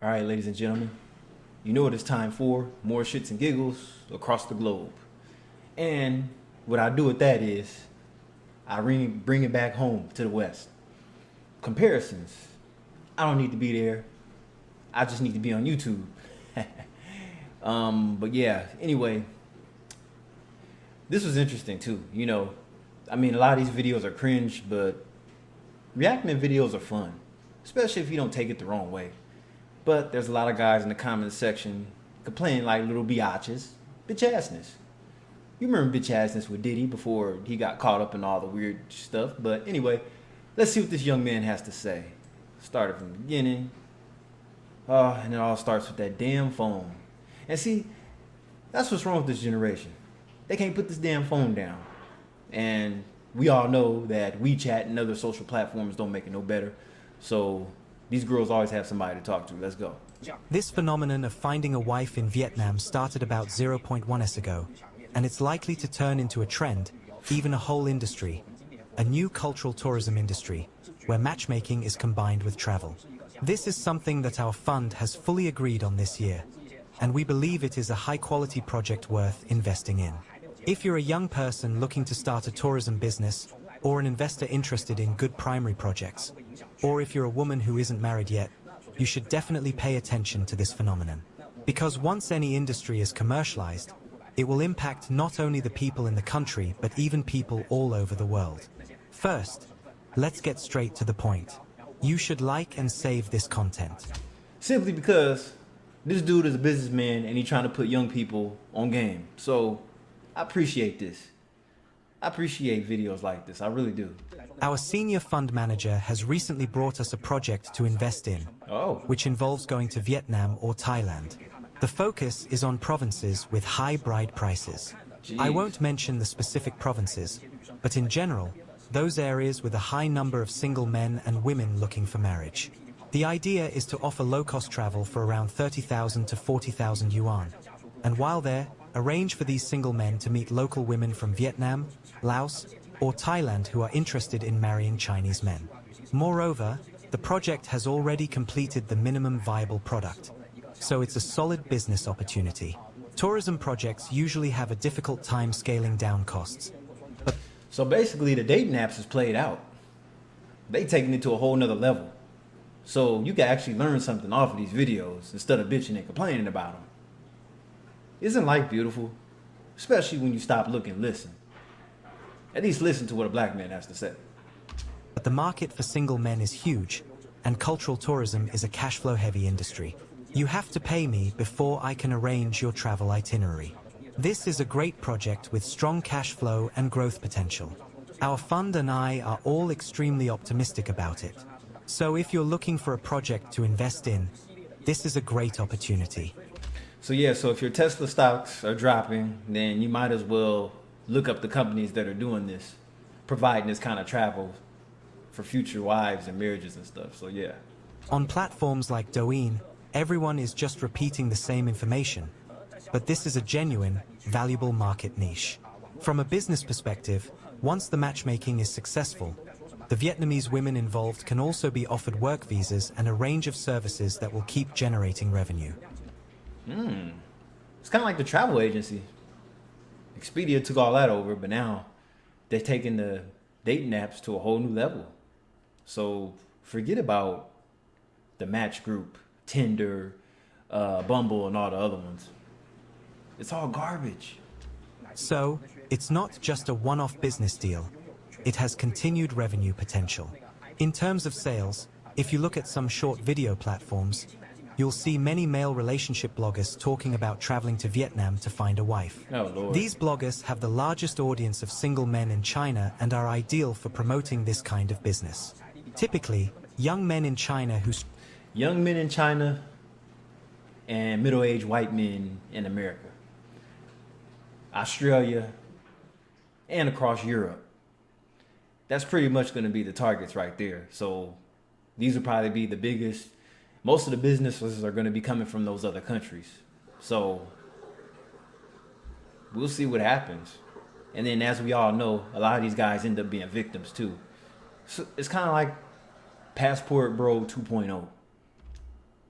All right, ladies and gentlemen, you know what it's time for. More shits and giggles across the globe. And what I do with that is bring it back home to the West. Comparisons. I don't need to be there. I just need to be on YouTube. But yeah, anyway, this was interesting too. I mean, a lot of these videos are cringe, but reacting to videos are fun, especially if you don't take it the wrong way. But there's a lot of guys in the comments section complaining like little biatches. Bitch assness. You remember bitch assness with Diddy before he got caught up in all the weird stuff. But anyway, let's see what this young man has to say. Started from the beginning. And it all starts with that damn phone. And see, that's what's wrong with this generation. They can't put this damn phone down. And we all know that WeChat and other social platforms don't make it no better. So these girls always have somebody to talk to. Let's go. This phenomenon of finding a wife in Vietnam started about zero point 0.1 years ago, and it's likely to turn into a trend, even a whole industry, a new cultural tourism industry, where matchmaking is combined with travel. This is something that our fund has fully agreed on this year, and we believe it is a high-quality project worth investing in. If you're a young person looking to start a tourism business, or an investor interested in good primary projects, or if you're a woman who isn't married yet, you should definitely pay attention to this phenomenon. Because once any industry is commercialized, it will impact not only the people in the country, but even people all over the world. First, let's get straight to the point. You should like and save this content. Simply because this dude is a businessman and he's trying to put young people on game. So I appreciate this. I appreciate videos like this. I really do. Our senior fund manager has recently brought us a project to invest in, which involves going to Vietnam or Thailand. The focus is on provinces with high bride prices. Jeez. I won't mention the specific provinces, but in general, those areas with a high number of single men and women looking for marriage. The idea is to offer low-cost travel for around 30,000 to 40,000 yuan. And while there, arrange for these single men to meet local women from Vietnam, Laos, or Thailand who are interested in marrying Chinese men. Moreover, the project has already completed the minimum viable product, so it's a solid business opportunity. Tourism projects usually have a difficult time scaling down costs. So basically the dating apps is played out. They taking it to a whole nother level. So you can actually learn something off of these videos instead of bitching and complaining about them. Isn't life beautiful? Especially when you stop, look, and listen. At least listen to what a black man has to say. But the market for single men is huge, and cultural tourism is a cash flow heavy industry. You have to pay me before I can arrange your travel itinerary. This is a great project with strong cash flow and growth potential. Our fund and I are all extremely optimistic about it. So if you're looking for a project to invest in, this is a great opportunity. So yeah, so if your Tesla stocks are dropping, then you might as well look up the companies that are doing this, providing this kind of travel for future wives and marriages and stuff. So yeah. On platforms like Douyin, everyone is just repeating the same information. But this is a genuine, valuable market niche. From a business perspective, once the matchmaking is successful, the Vietnamese women involved can also be offered work visas and a range of services that will keep generating revenue. It's kind of like the travel agency. Expedia took all that over, but now they're taking the dating apps to a whole new level. So forget about the Match Group, Tinder, Bumble, and all the other ones. It's all garbage. So, it's not just a one-off business deal. It has continued revenue potential. In terms of sales, if you look at some short video platforms, you'll see many male relationship bloggers talking about traveling to Vietnam to find a wife. Oh, Lord. These bloggers have the largest audience of single men in China and are ideal for promoting this kind of business. Typically, young men in China who... Young men in China and middle-aged white men in America, Australia, and across Europe. That's pretty much going to be the targets right there. So these will probably be the biggest. Most of the businesses are going to be coming from those other countries. So we'll see what happens. And then as we all know, a lot of these guys end up being victims too. So it's kind of like Passport Bro 2.0.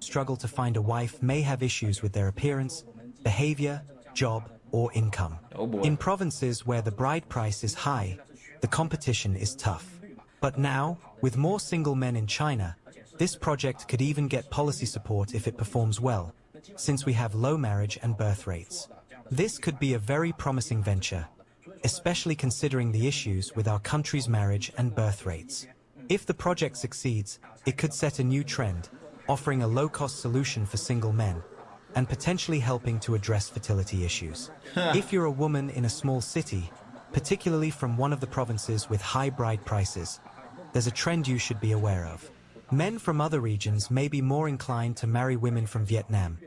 struggle to find a wife may have issues with their appearance, behavior, job, or income. Oh boy. In provinces where the bride price is high, the competition is tough. But now, with more single men in China, this project could even get policy support if it performs well, since we have low marriage and birth rates. This could be a very promising venture, especially considering the issues with our country's marriage and birth rates. If the project succeeds, it could set a new trend, offering a low-cost solution for single men, and potentially helping to address fertility issues. If you're a woman in a small city, particularly from one of the provinces with high bride prices, there's a trend you should be aware of. Men from other regions may be more inclined to marry women from Vietnam,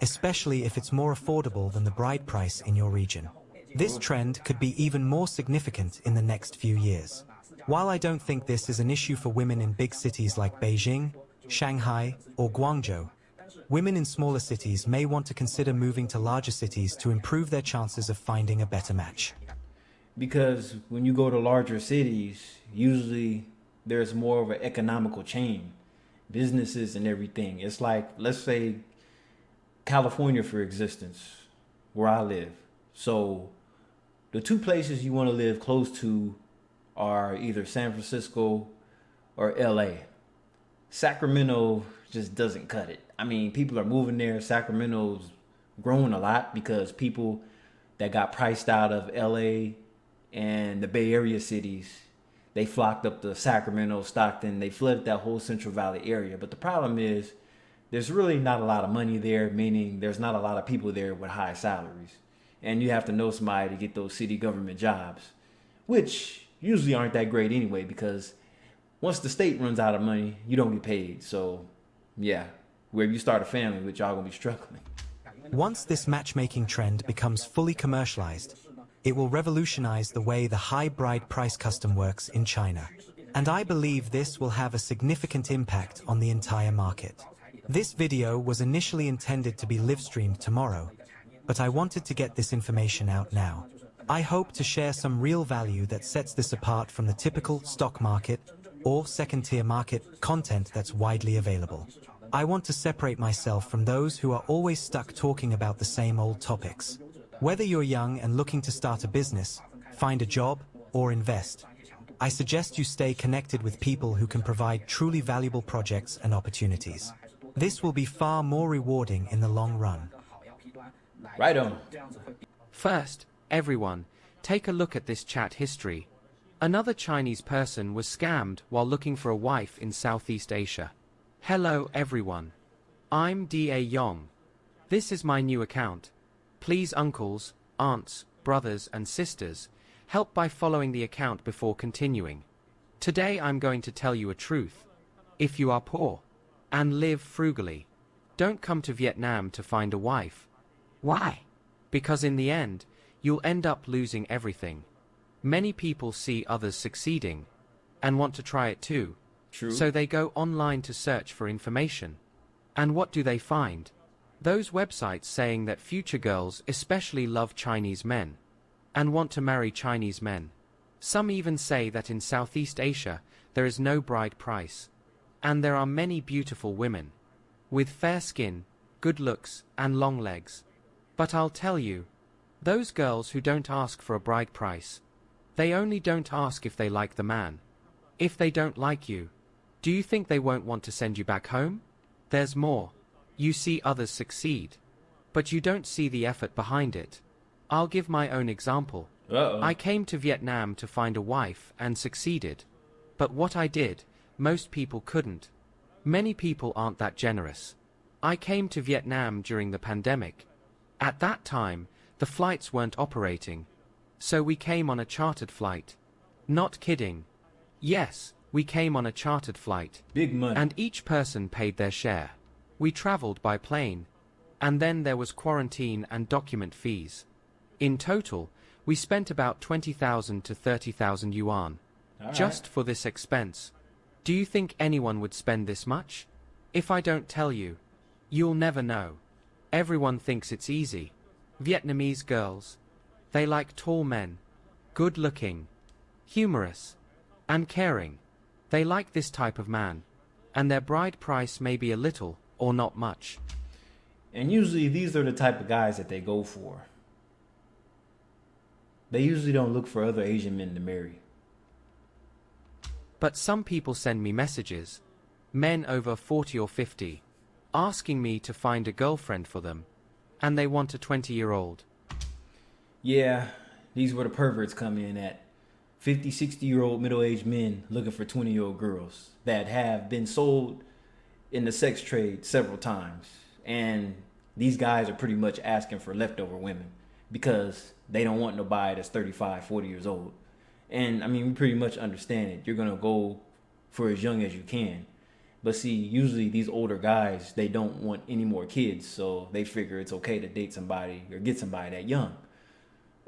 especially if it's more affordable than the bride price in your region. This trend could be even more significant in the next few years. While I don't think this is an issue for women in big cities like Beijing, Shanghai, or Guangzhou, women in smaller cities may want to consider moving to larger cities to improve their chances of finding a better match. Because when you go to larger cities, usually there's more of an economical chain, businesses and everything. It's like, let's say California, for existence, where I live. So the two places you want to live close to are either San Francisco or LA. Sacramento just doesn't cut it. I mean, people are moving there. Sacramento's growing a lot because people that got priced out of LA and the Bay Area cities, they flocked up to Sacramento, Stockton. They flooded that whole Central Valley area. But the problem is there's really not a lot of money there, meaning there's not a lot of people there with high salaries. And you have to know somebody to get those city government jobs, which usually aren't that great anyway, because once the state runs out of money, you don't get paid. So, yeah, where you start a family with, y'all gonna be struggling. Once this matchmaking trend becomes fully commercialized, it will revolutionize the way the high bride price custom works in China. And I believe this will have a significant impact on the entire market. This video was initially intended to be live-streamed tomorrow, but I wanted to get this information out now. I hope to share some real value that sets this apart from the typical stock market or second-tier market content that's widely available. I want to separate myself from those who are always stuck talking about the same old topics. Whether you're young and looking to start a business, find a job, or invest, I suggest you stay connected with people who can provide truly valuable projects and opportunities. This will be far more rewarding in the long run. Right on. First, everyone, take a look at this chat history. Another Chinese person was scammed while looking for a wife in Southeast Asia. Hello everyone. I'm Da Yong. This is my new account. Please uncles, aunts, brothers and sisters, help by following the account before continuing. Today I'm going to tell you a truth. If you are poor and live frugally, don't come to Vietnam to find a wife. Why? Because in the end, you'll end up losing everything. Many people see others succeeding and want to try it too. True. So they go online to search for information. And what do they find? Those websites saying that future girls especially love Chinese men and want to marry Chinese men. Some even say that in Southeast Asia there is no bride price. And there are many beautiful women with fair skin, good looks and long legs. But I'll tell you, those girls who don't ask for a bride price, they only don't ask if they like the man. If they don't like you, do you think they won't want to send you back home? There's more. You see others succeed, but you don't see the effort behind it. I'll give my own example. I came to Vietnam to find a wife and succeeded. But what I did, most people couldn't. Many people aren't that generous. I came to Vietnam during the pandemic. At that time, the flights weren't operating. So we came on a chartered flight. Not kidding. Yes, we came on a chartered flight. Big money. And each person paid their share. We traveled by plane. And then there was quarantine and document fees. In total, we spent about 20,000 to 30,000 yuan. Just for this expense. Do you think anyone would spend this much? If I don't tell you, you'll never know. Everyone thinks it's easy. Vietnamese girls. They like tall men. Good looking. Humorous. And caring. They like this type of man. And their bride price may be a little, or not much. And usually these are the type of guys that they go for. They usually don't look for other Asian men to marry. But some people send me messages, men over 40 or 50, asking me to find a girlfriend for them, and they want a 20-year-old. Yeah, these were the perverts come in at. 50, 60-year-old middle-aged men looking for 20-year-old girls that have been sold in the sex trade several times. And these guys are pretty much asking for leftover women because they don't want nobody that's 35, 40 years old. And I mean, we pretty much understand it. You're going to go for as young as you can. But see, usually these older guys, they don't want any more kids. So they figure it's okay to date somebody or get somebody that young.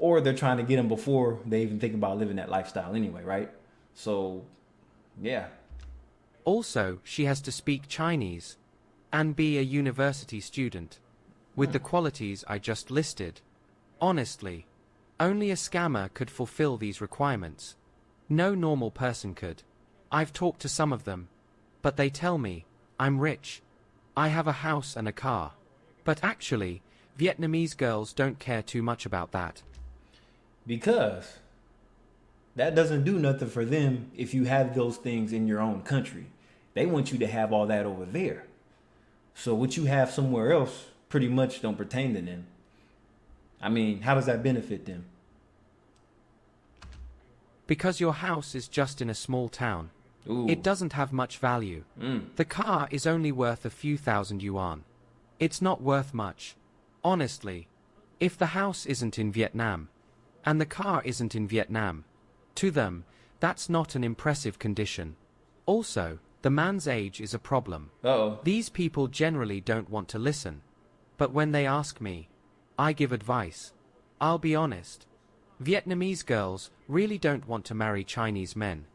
Or they're trying to get them before they even think about living that lifestyle anyway, right? So, yeah. Also, she has to speak Chinese and be a university student. With the qualities I just listed, honestly, only a scammer could fulfill these requirements. No normal person could. I've talked to some of them, but they tell me, I'm rich. I have a house and a car. But actually, Vietnamese girls don't care too much about that. Because that doesn't do nothing for them if you have those things in your own country. They want you to have all that over there. So what you have somewhere else pretty much don't pertain to them. I mean, how does that benefit them? Because your house is just in a small town. Ooh. It doesn't have much value. The car is only worth a few thousand yuan. It's not worth much. Honestly, if the house isn't in Vietnam, and the car isn't in Vietnam, to them, that's not an impressive condition. Also, the man's age is a problem. Uh-oh. These people generally don't want to listen. But when they ask me, I give advice. I'll be honest. Vietnamese girls really don't want to marry Chinese men.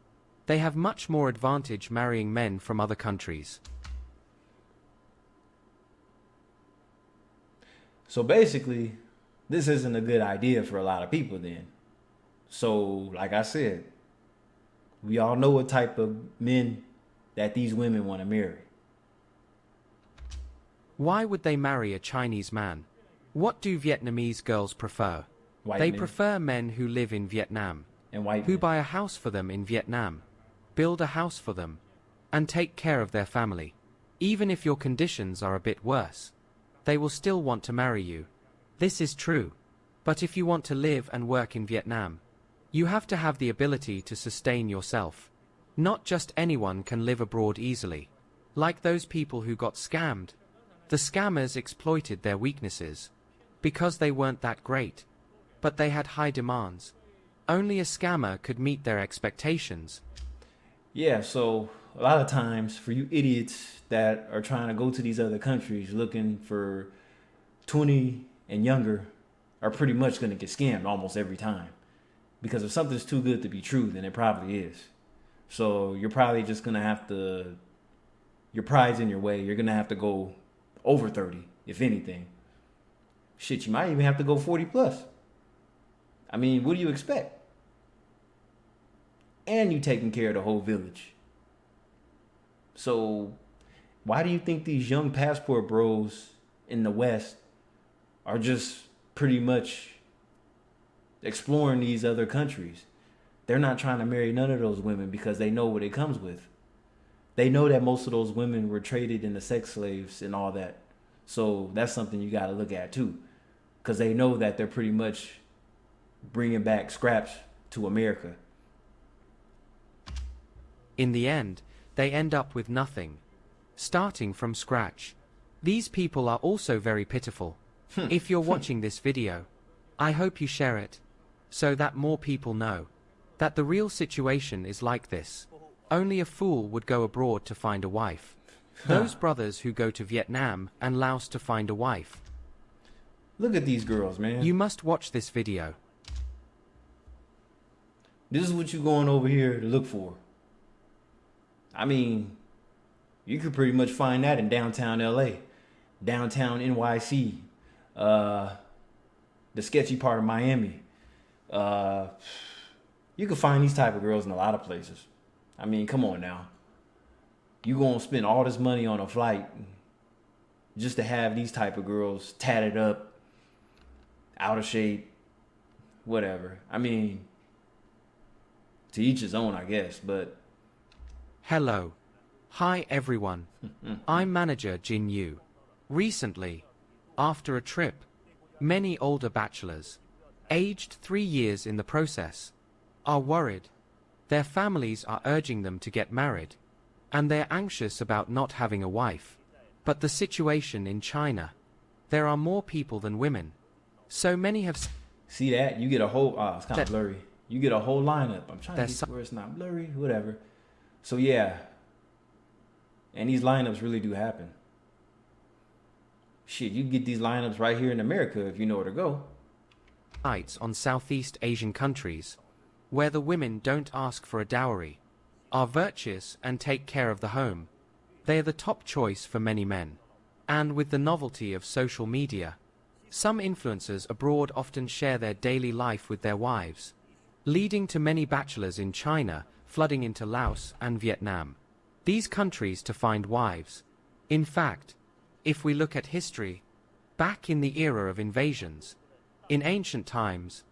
They have much more advantage marrying men from other countries. So basically, this isn't a good idea for a lot of people then. So, like I said, we all know what type of men that these women want to marry. Why would they marry a Chinese man? What do Vietnamese girls prefer? White They men prefer men who live in Vietnam, and white who men. buy a house for them in Vietnam, build a house for them, and take care of their family. Even if your conditions are a bit worse, they will still want to marry you. This is true. But if you want to live and work in Vietnam, you have to have the ability to sustain yourself. Not just anyone can live abroad easily. Like those people who got scammed. The scammers exploited their weaknesses. Because they weren't that great. But they had high demands. Only a scammer could meet their expectations. Yeah, so a lot of times for you idiots that are trying to go to these other countries looking for 20 and younger are pretty much going to get scammed almost every time. Because if something's too good to be true, then it probably is. So you're probably just going to have to, your pride's in your way. You're going to have to go over 30, if anything. Shit, you might even have to go 40 plus. I mean, what do you expect? And you taking care of the whole village. So why do you think these young passport bros in the West are just pretty much exploring these other countries? They're not trying to marry none of those women because they know what it comes with. They know that most of those women were traded into sex slaves and all that. So that's something you got to look at too. Because they know that they're pretty much bringing back scraps to America. In the end, they end up with nothing. Starting from scratch. These people are also very pitiful. If you're watching this video, I hope you share it, so that more people know that the real situation is like this. Only a fool would go abroad to find a wife. Those brothers who go to Vietnam and Laos to find a wife. Look at these girls, man. You must watch this video. This is what you're going over here to look for. I mean, you could pretty much find that in downtown LA, downtown NYC, the sketchy part of Miami. You can find these type of girls in a lot of places. I mean, come on now. You gonna spend all this money on a flight just to have these type of girls tatted up, out of shape, whatever. I mean, to each his own, I guess, but Hello. Hi everyone. I'm manager Jin Yu. Recently, after a trip, many older bachelors, aged 3 years in the process, are worried. Their families are urging them to get married, and they're anxious about not having a wife. But the situation in China, there are more people than women. So many have see that? You get a whole, it's kind of That- blurry. You get a whole lineup. I'm trying to That's get to where it's not blurry, whatever. So yeah. And these lineups really do happen. Shit, you can get these lineups right here in America if you know where to go. sites on Southeast Asian countries, where the women don't ask for a dowry, are virtuous and take care of the home. They are the top choice for many men. And with the novelty of social media, some influencers abroad often share their daily life with their wives, leading to many bachelors in China flooding into Laos and Vietnam, these countries to find wives. In fact, if we look at history, back in the era of invasions, in ancient times,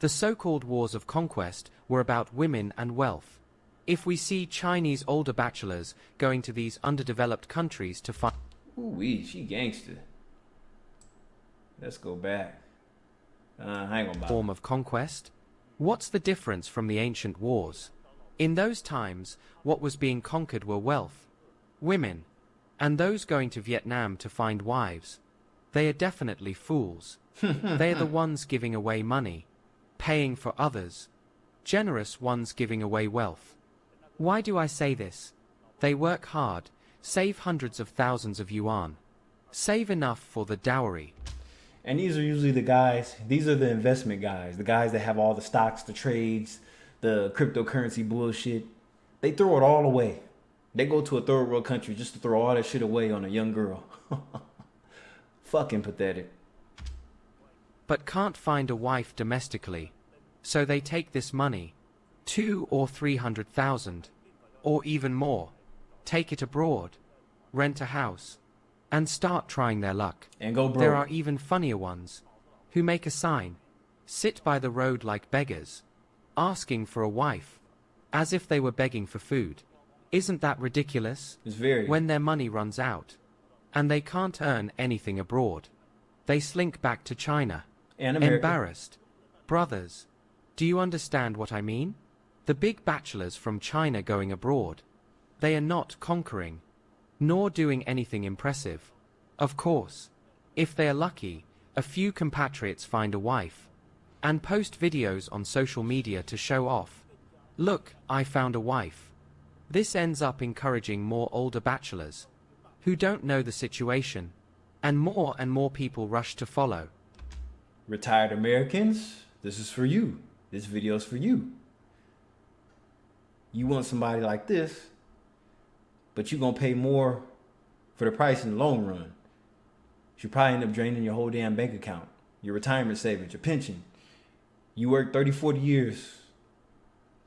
the so-called wars of conquest were about women and wealth. If we see Chinese older bachelors going to these underdeveloped countries to find Ooh-wee, she gangster. Let's go back. I ain't gonna bother. form of conquest, what's the difference from the ancient wars? In those times, what was being conquered were wealth, women, and those going to Vietnam to find wives. They are definitely fools. They are the ones giving away money, paying for others, generous ones giving away wealth. Why do I say this? They work hard, save hundreds of thousands of yuan, save enough for the dowry. And these are usually the guys, these are the investment guys, the guys that have all the stocks, the trades, the cryptocurrency bullshit. They throw it all away. They go to a third world country just to throw all that shit away on a young girl. Fucking pathetic. But can't find a wife domestically. So they take this money, 2 or 300,000, or even more, take it abroad, rent a house, and start trying their luck. And go broke. There are even funnier ones, who make a sign, sit by the road like beggars, asking for a wife, as if they were begging for food. Isn't that ridiculous? It's very. When their money runs out, and they can't earn anything abroad, they slink back to China. and America. Embarrassed. Brothers, do you understand what I mean? The big bachelors from China going abroad. They are not conquering, nor doing anything impressive. Of course, if they are lucky, a few compatriots find a wife, and post videos on social media to show off. Look, I found a wife. This ends up encouraging more older bachelors, who don't know the situation, and more people rush to follow. Retired Americans, this is for you. This video's for you. You want somebody like this, but you're going to pay more for the price in the long run. You probably end up draining your whole damn bank account, your retirement savings, your pension. You work 30, 40 years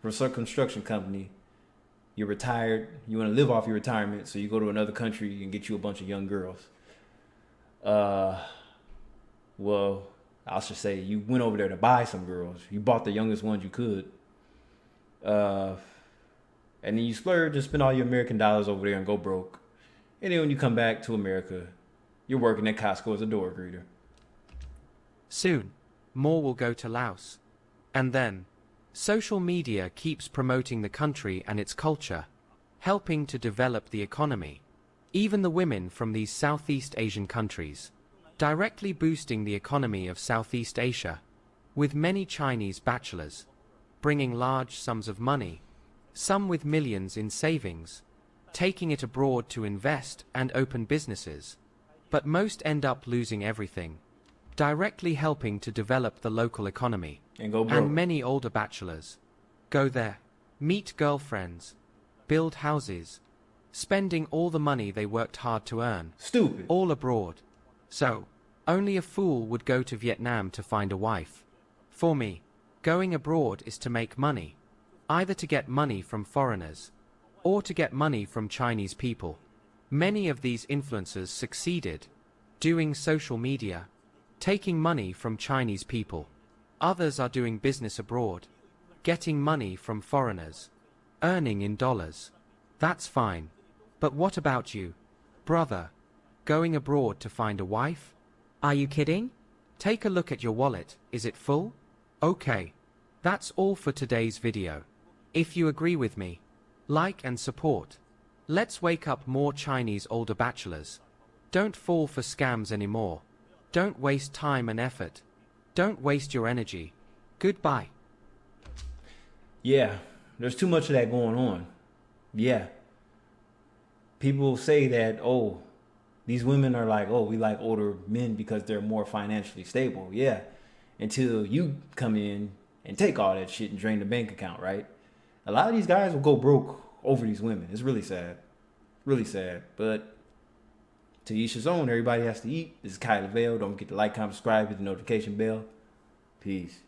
for some construction company. You're retired. You want to live off your retirement, so you go to another country and get you a bunch of young girls. Well, I should say you went over there to buy some girls. You bought the youngest ones you could. And then you splurge and spend all your American dollars over there and go broke. And then when you come back to America, you're working at Costco as a door greeter. Soon, more will go to Laos. And then, social media keeps promoting the country and its culture, helping to develop the economy. Even the women from these Southeast Asian countries, directly boosting the economy of Southeast Asia, with many Chinese bachelors, bringing large sums of money, some with millions in savings, taking it abroad to invest and open businesses, but most end up losing everything, directly helping to develop the local economy. And go broke. And many older bachelors go there, meet girlfriends, build houses, spending all the money they worked hard to earn, Stupid. all abroad. So, only a fool would go to Vietnam to find a wife. For me, going abroad is to make money, either to get money from foreigners, or to get money from Chinese people. Many of these influencers succeeded, doing social media, taking money from Chinese people. Others are doing business abroad, getting money from foreigners, earning in dollars. That's fine. But what about you, brother? Going abroad to find a wife? Are you kidding? Take a look at your wallet, is it full? Okay. That's all for today's video. If you agree with me, like and support. Let's wake up more Chinese older bachelors. Don't fall for scams anymore. Don't waste time and effort. Don't waste your energy. Goodbye. Yeah, there's too much of that going on. Yeah. People say that, oh, these women are like, oh, we like older men because they're more financially stable. Yeah. Until you come in and take all that shit and drain the bank account, right? A lot of these guys will go broke over these women. It's really sad. Really sad. But to each his own. Everybody has to eat. This is Kai Lavelle. Don't forget to like, comment, subscribe, hit the notification bell. Peace.